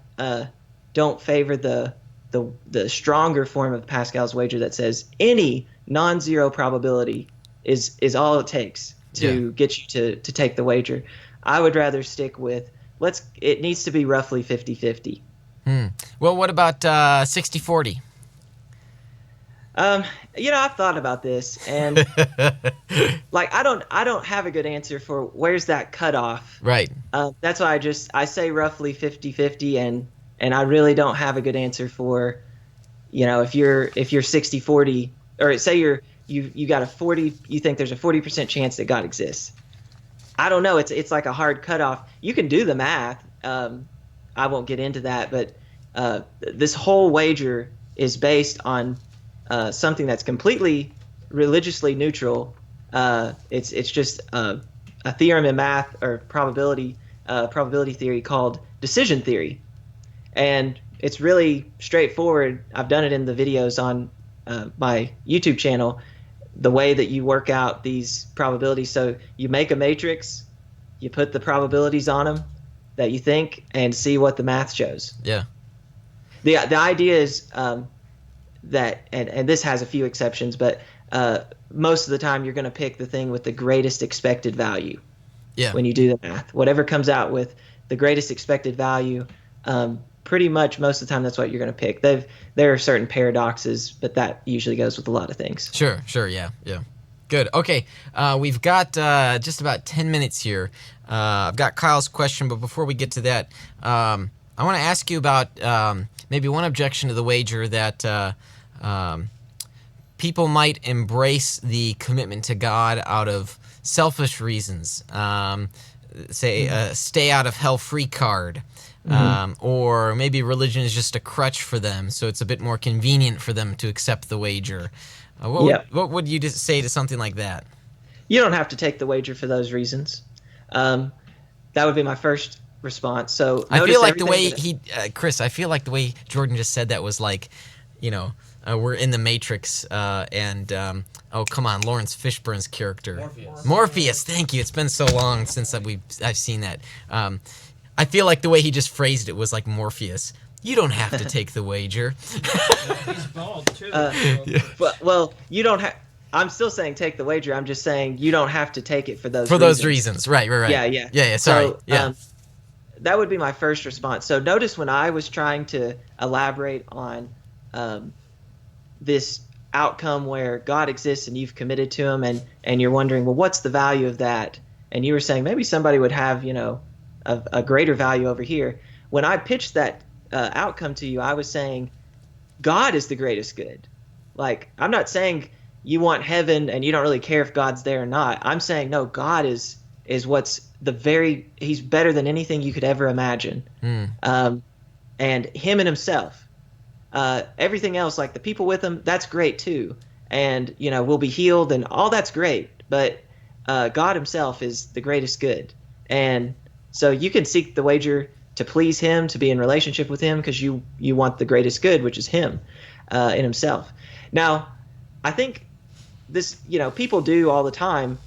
don't favor the stronger form of Pascal's wager that says any non-zero probability is all it takes to get you to take the wager. I would rather stick with it needs to be roughly 50-50. Well, what about 60-40? I've thought about this, and like I don't have a good answer for where's that cutoff. Right. That's why I say roughly 50-50, and I really don't have a good answer for, if you're 60-40, or say you got a 40, you think there's a 40% chance that God exists. I don't know. It's like a hard cutoff. You can do the math. I won't get into that, but this whole wager is based on something that's completely religiously neutral. It's just a theorem in math or probability theory called decision theory, and it's really straightforward. I've done it in the videos on my YouTube channel. The way that you work out these probabilities, so you make a matrix, you put the probabilities on them that you think, and see what the math shows. Yeah. The idea is that, and this has a few exceptions, but most of the time you're going to pick the thing with the greatest expected value. Yeah. When you do the math, whatever comes out with the greatest expected value, pretty much most of the time that's what you're going to pick. There are certain paradoxes, but that usually goes with a lot of things. Sure, yeah. Good. Okay, we've got just about 10 minutes here. I've got Kyle's question, but before we get to that, I want to ask you about maybe one objection to the wager that people might embrace the commitment to God out of selfish reasons. Say a stay out of hell free card. Or maybe religion is just a crutch for them, so it's a bit more convenient for them to accept the wager. What would you say to something like that? You don't have to take the wager for those reasons. That would be my first response. So I feel like the way Chris, I feel like the way Jordan just said that was like, we're in the Matrix, and oh come on, Lawrence Fishburne's character, Morpheus. Thank you. It's been so long since I've seen that. I feel like the way he just phrased it was like Morpheus. You don't have to take the wager. He's bald too. Well, you don't have. I'm still saying take the wager. I'm just saying you don't have to take it for those reasons. Right. Yeah. Sorry. So, that would be my first response. So notice when I was trying to elaborate on this outcome where God exists and you've committed to him, and you're wondering, well, what's the value of that? And you were saying maybe somebody would have, a greater value over here. When I pitched that outcome to you, I was saying God is the greatest good. Like, I'm not saying you want heaven and you don't really care if God's there or not. I'm saying, no, God is what's he's better than anything you could ever imagine. And him and himself. Everything else, like the people with him, that's great too. And, we'll be healed and all that's great. But God himself is the greatest good. And so you can seek the wager to please him, to be in relationship with him, because you want the greatest good, which is him in himself. Now, I think this, people do all the time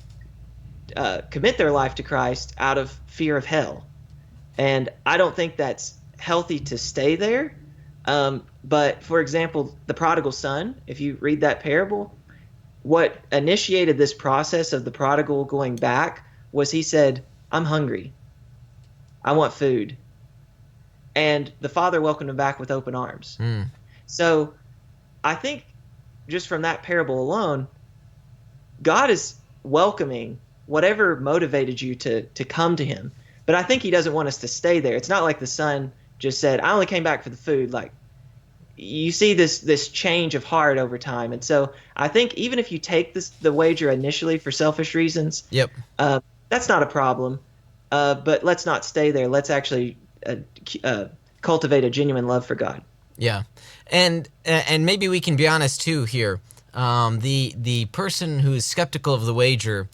commit their life to Christ out of fear of hell. And I don't think that's healthy to stay there. But, for example, the prodigal son, if you read that parable, what initiated this process of the prodigal going back was he said, I'm hungry. I want food. And the father welcomed him back with open arms. So I think just from that parable alone, God is welcoming whatever motivated you to come to him. But I think he doesn't want us to stay there. It's not like the son just said, I only came back for the food. Like, you see this change of heart over time. And so I think even if you take the wager initially for selfish reasons, that's not a problem. But let's not stay there. Let's actually cultivate a genuine love for God. Yeah, and maybe we can be honest too here. The person who's skeptical of the wager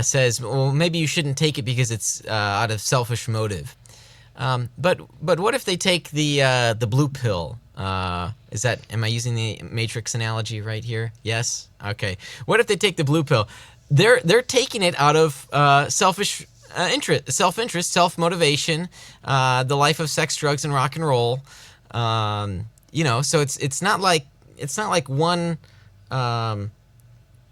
says, well, maybe you shouldn't take it because it's out of selfish motive. But what if they take the blue pill? Am I using the Matrix analogy right here? Yes. Okay. What if they take the blue pill? They're taking it out of selfish self-interest, self-motivation, the life of sex, drugs, and rock and roll. So it's not like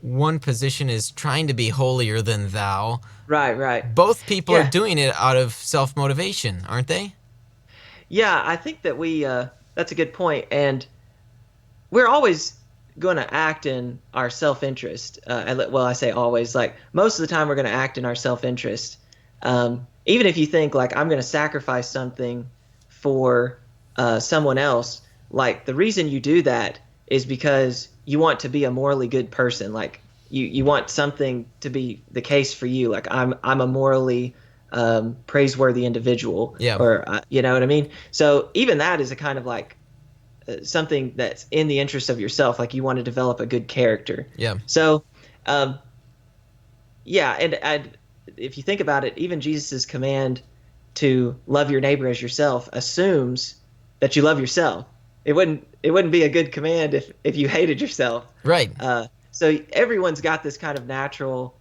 one position is trying to be holier than thou. Right. Both people are doing it out of self-motivation, aren't they? Yeah, I think that that's a good point. And we're always going to act in our self-interest. Well, I say always, like most of the time we're going to act in our self-interest. Even if you think like I'm going to sacrifice something for someone else, like the reason you do that is because you want to be a morally good person. Like you want something to be the case for you. Like I'm a morally praiseworthy individual. Yeah. Or you know what I mean? So even that is a kind of like something that's in the interest of yourself. Like you want to develop a good character. Yeah. So, and if you think about it, even Jesus's command to love your neighbor as yourself assumes that you love yourself. It wouldn't be a good command if you hated yourself. Right. So everyone's got this kind of natural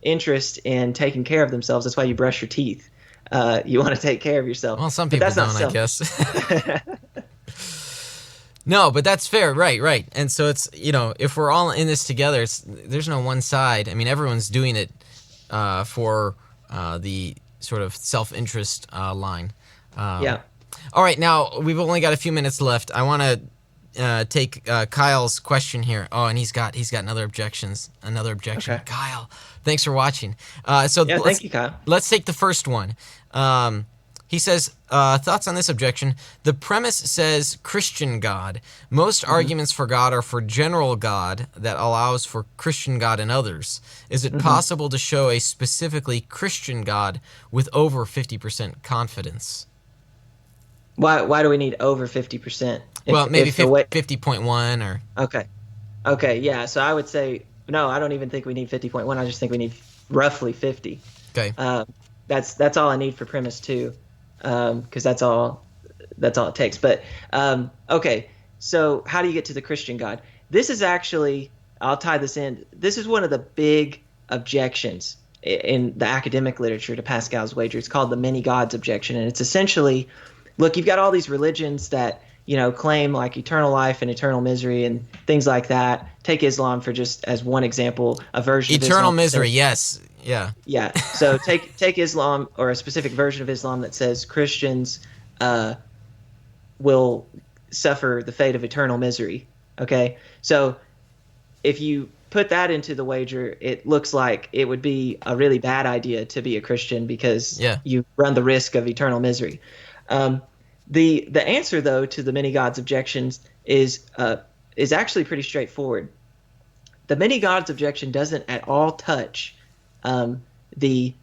interest in taking care of themselves. That's why you brush your teeth. You want to take care of yourself. Well, some But people that's not don't, I selfish. guess. No, but that's fair. Right. And so it's, if we're all in this together, there's no one side. I mean, everyone's doing it for the sort of self-interest line. Yeah. All right, now we've only got a few minutes left. I want to take Kyle's question here. Oh, and he's got another objection. Okay. Kyle, thanks for watching. Thank you, Kyle. Let's take the first one. He says, thoughts on this objection. The premise says Christian God. Most arguments for God are for general God that allows for Christian God in others. Is it possible to show a specifically Christian God with over 50% confidence? Why do we need over 50%? Well, maybe 50.1 or... Okay, yeah. So I would say, no, I don't even think we need 50.1. I just think we need roughly 50. Okay. That's all I need for premise 2, because that's all it takes. But, okay, so how do you get to the Christian God? This is actually, I'll tie this in, this is one of the big objections in the academic literature to Pascal's wager. It's called the many gods objection, and it's essentially... Look, you've got all these religions that, claim like eternal life and eternal misery and things like that. Take Islam for just as one example, a version of Islam. Eternal misery, yes. Yeah. Yeah. So take Islam, or a specific version of Islam that says Christians will suffer the fate of eternal misery. Okay? So if you put that into the wager, it looks like it would be a really bad idea to be a Christian because you run the risk of eternal misery. The answer, though, to the many gods objections is actually pretty straightforward. The many gods objection doesn't at all touch the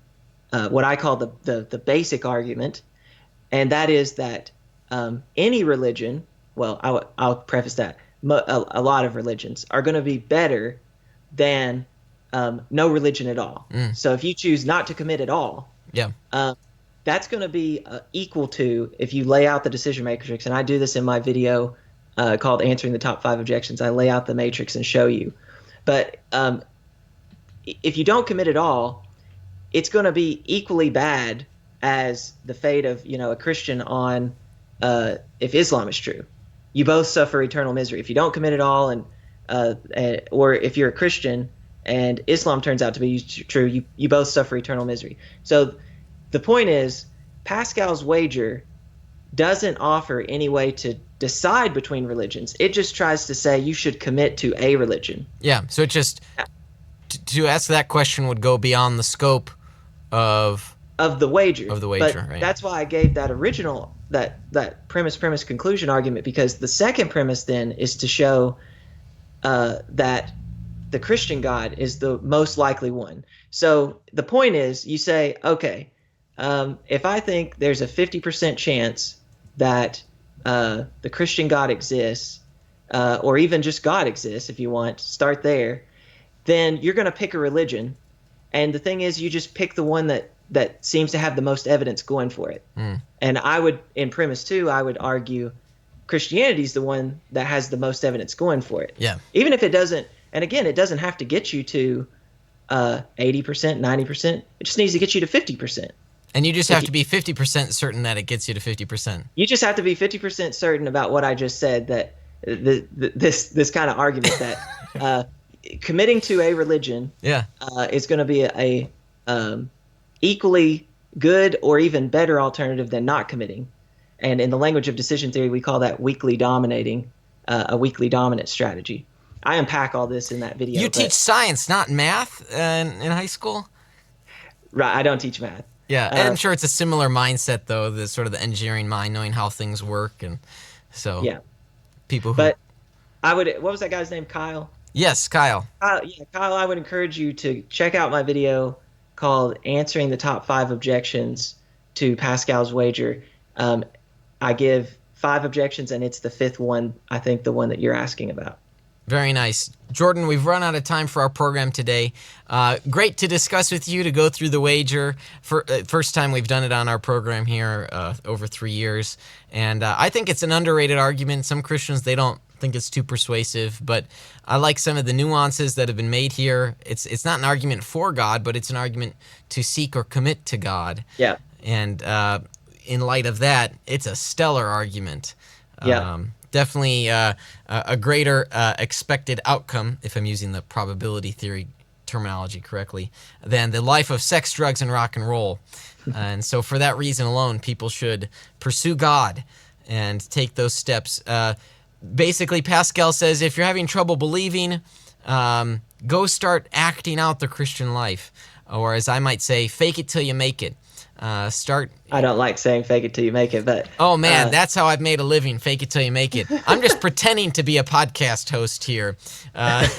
what I call the basic argument, and that is that any religion, well, I'll preface that, a lot of religions are going to be better than no religion at all. So if you choose not to commit at all, that's going to be equal to, if you lay out the decision matrix, and I do this in my video called Answering the Top 5 Objections. I lay out the matrix and show you. But if you don't commit at all, it's going to be equally bad as the fate of a Christian on if Islam is true. You both suffer eternal misery. If you don't commit at all, or if you're a Christian and Islam turns out to be true, you both suffer eternal misery. So the point is, Pascal's wager doesn't offer any way to decide between religions. It just tries to say you should commit to a religion. Yeah, so it just, to ask that question would go beyond the scope of the wager. Right. That's why I gave that original, that premise conclusion argument, because the second premise then is to show that the Christian God is the most likely one. So the point is, you say, okay, if I think there's a 50% chance that the Christian God exists, or even just God exists, if you want, start there, then you're going to pick a religion. And the thing is, you just pick the one that seems to have the most evidence going for it. And I would, in premise 2, I would argue Christianity is the one that has the most evidence going for it. Yeah. Even if it doesn't, and again, it doesn't have to get you to 80%, 90%. It just needs to get you to 50%. And you just have to be 50% certain that it gets you to 50%. You just have to be 50% certain about what I just said, that this kind of argument that committing to a religion is going to be a equally good or even better alternative than not committing. And in the language of decision theory, we call that weakly dominating, a weakly dominant strategy. I unpack all this in that video. You teach science, not math, in high school? Right, I don't teach math. Yeah, and I'm sure it's a similar mindset, though, the sort of the engineering mind, knowing how things work, and so people who. But I would. What was that guy's name? Kyle. Yes, Kyle. Kyle. I would encourage you to check out my video called "Answering the Top 5 Objections to Pascal's Wager." I give 5 objections, and it's the 5th one. I think the one that you're asking about. Very nice. Jordan, we've run out of time for our program today. Great to discuss with you, to go through the wager. First time we've done it on our program here, over 3 years. And I think it's an underrated argument. Some Christians, they don't think it's too persuasive, but I like some of the nuances that have been made here. It's not an argument for God, but it's an argument to seek or commit to God. Yeah. And in light of that, it's a stellar argument. Yeah. Definitely a greater expected outcome, if I'm using the probability theory terminology correctly, than the life of sex, drugs, and rock and roll. And so for that reason alone, people should pursue God and take those steps. Basically, Pascal says, if you're having trouble believing, go start acting out the Christian life. Or as I might say, fake it till you make it. I don't like saying fake it till you make it, but... Oh, man, that's how I've made a living, fake it till you make it. I'm just pretending to be a podcast host here. No,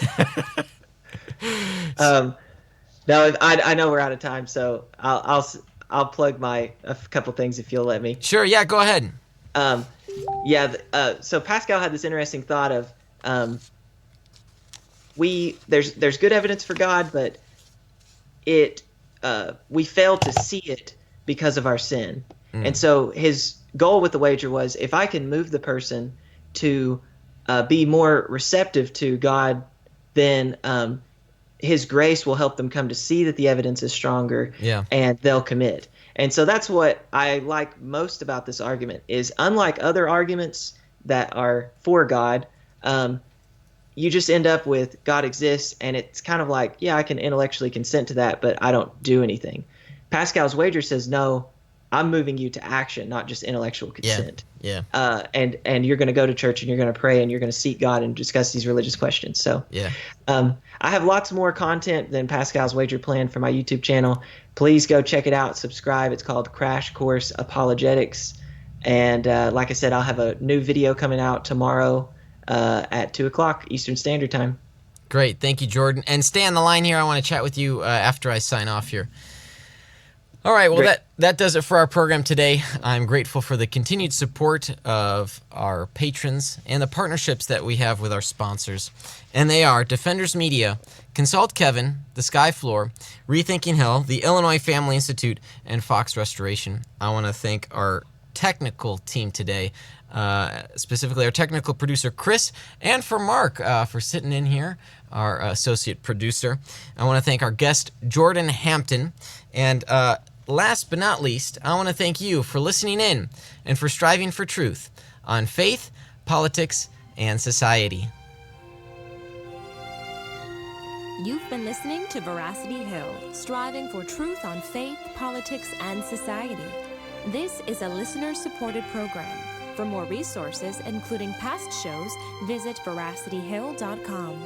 I know we're out of time, so I'll plug a couple things if you'll let me. Sure, yeah, go ahead. So Pascal had this interesting thought of there's good evidence for God, but we fail to see it because of our sin. And so his goal with the wager was, if I can move the person to be more receptive to God, then his grace will help them come to see that the evidence is stronger, and they'll commit. And so that's what I like most about this argument, is unlike other arguments that are for God, you just end up with God exists, and it's kind of like, yeah, I can intellectually consent to that, but I don't do anything. Pascal's wager says, no, I'm moving you to action, not just intellectual consent. Yeah. And you're going to go to church, and you're going to pray, and you're going to seek God and discuss these religious questions. So I have lots more content than Pascal's wager planned for my YouTube channel. Please go check it out. Subscribe. It's called Crash Course Apologetics. And like I said, I'll have a new video coming out tomorrow at 2 o'clock Eastern Standard Time. Great. Thank you, Jordan. And stay on the line here. I want to chat with you after I sign off here. All right, well, that does it for our program today. I'm grateful for the continued support of our patrons and the partnerships that we have with our sponsors. And they are Defenders Media, Consult Kevin, The Sky Floor, Rethinking Hell, the Illinois Family Institute, and Fox Restoration. I want to thank our technical team today, specifically our technical producer, Chris, and for Mark for sitting in here, our associate producer. I want to thank our guest, Jordan Hampton, and last but not least, I want to thank you for listening in and for striving for truth on faith, politics, and society. You've been listening to Veracity Hill, striving for truth on faith, politics, and society. This is a listener-supported program. For more resources, including past shows, visit veracityhill.com.